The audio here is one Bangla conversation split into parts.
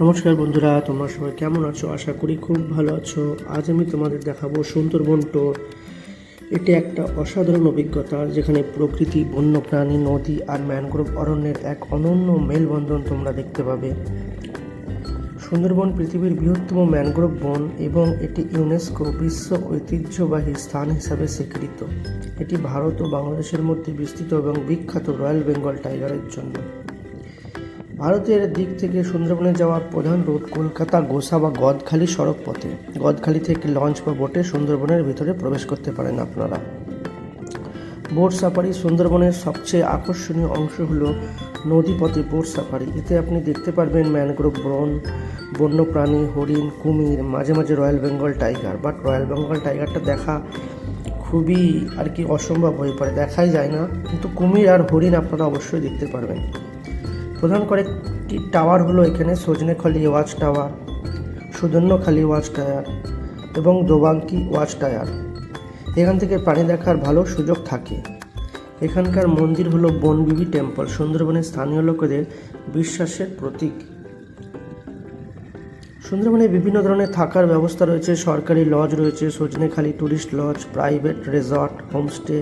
নমস্কার বন্ধুরা, তোমরা সবাই কেমন আছো? আশা করি খুব ভালো আছো। আজ আমি তোমাদের দেখাবো সুন্দরবন ট্যুর। এটি একটা অসাধারণ অভিজ্ঞতা, যেখানে প্রকৃতি, বন্যপ্রাণী, নদী আর ম্যানগ্রোভ অরণ্যের এক অনন্য মেলবন্ধন তোমরা দেখতে পাবে। সুন্দরবন পৃথিবীর বৃহত্তম ম্যানগ্রোভ বন এবং এটি ইউনেস্কো বিশ্ব ঐতিহ্যবাহী স্থান হিসাবে স্বীকৃত। এটি ভারত ও বাংলাদেশের মধ্যে বিস্তৃত এবং বিখ্যাত রয়্যাল বেঙ্গল টাইগারের জন্য। ভারতের দিক থেকে সুন্দরবনে যাওয়ার প্রধান রুট কলকাতা গোসা বা গদখালি সড়ক পথে। গদখালি থেকে লঞ্চ বা বোটে সুন্দরবনের ভিতরে প্রবেশ করতে পারেন আপনারা। বোট সাফারি সুন্দরবনের সবচেয়ে আকর্ষণীয় অংশ হলো নদীপথে বোট সাফারি। এতে আপনি দেখতে পারবেন ম্যানগ্রোভ বন, বন্যপ্রাণী, হরিণ, কুমির, মাঝে মাঝে royal Bengal tiger. But royal Bengal টাইগারটা দেখা খুবই অসম্ভব হয়ে পড়ে, দেখাই যায় না, কিন্তু কুমির আর হরিণ আপনারা অবশ্যই দেখতে পারবেন। প্রধান কয়েকটি টাওয়ার হলো এখানে Sajnekhali watch tower, Sudhanyakhali watch tower এবং দোবাঙ্কি ওয়াচ টাওয়ার। এখান থেকে প্রাণী দেখার ভালো সুযোগ থাকে। এখানকার মন্দির হলো বনবিবি টেম্পল, সুন্দরবনের স্থানীয় লোকেদের বিশ্বাসের প্রতীক। সুন্দরবনে বিভিন্ন ধরনের থাকার ব্যবস্থা রয়েছে। সরকারি লজ রয়েছে, Sajnekhali tourist lodge, private resort, homestay.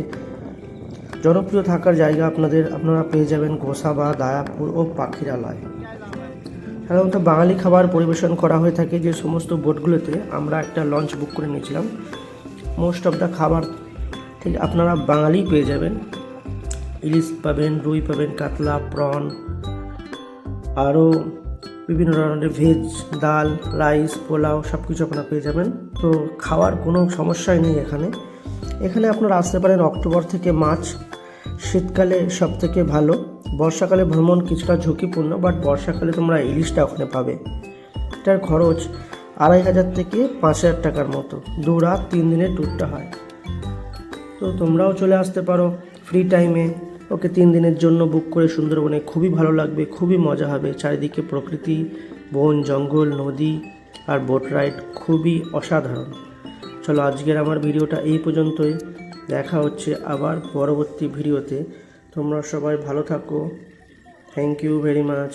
জনপ্রিয় থাকার জায়গা আপনারা পেয়ে যাবেন গোসাবা, দায়াপুর ও পাখিরালয়। সাধারণত বাঙালি খাবার পরিবেশন করা হয়ে থাকে যে সমস্ত বোটগুলোতে। আমরা একটা লঞ্চ বুক করে নিয়েছিলাম। মোস্ট অফ দ্য খাবার ঠিক আপনারা বাঙালি পেয়ে যাবেন। ইলিশ পাবেন, রুই পাবেন, কাতলা, প্রন, আরও বিভিন্ন ধরনের ভেজ, ডাল, রাইস, পোলাও সব কিছু আপনারা পেয়ে যাবেন। তো খাওয়ার কোনো সমস্যাই নেই এখানে আপনারা আসতে পারেন অক্টোবর থেকে মার্চ। শীতকালে সব থেকে ভালো। বর্ষাকালে ভ্রমণ কিছুটা ঝুঁকিপূর্ণ, বাট বর্ষাকালে তোমরা ইলিশটা ওখানে পাবে। এটার খরচ 2500 থেকে 5000 টাকার মতো। 2 রাত 3 দিনের ট্যুরটা হয়। তো তোমরাও চলে আসতে পারো ফ্রি টাইমে। 3 দিনের জন্য বুক করে সুন্দরবনে। খুবই ভালো লাগবে, খুবই মজা হবে। চারিদিকে প্রকৃতি, বন, জঙ্গল, নদী আর বোট রাইড খুবই অসাধারণ। চলো, আজকের আমার ভিডিওটা এই পর্যন্তই। দেখা হচ্ছে আবার পরবর্তী ভিডিওতে। তোমরা সবাই ভালো থাকো। Thank you very much.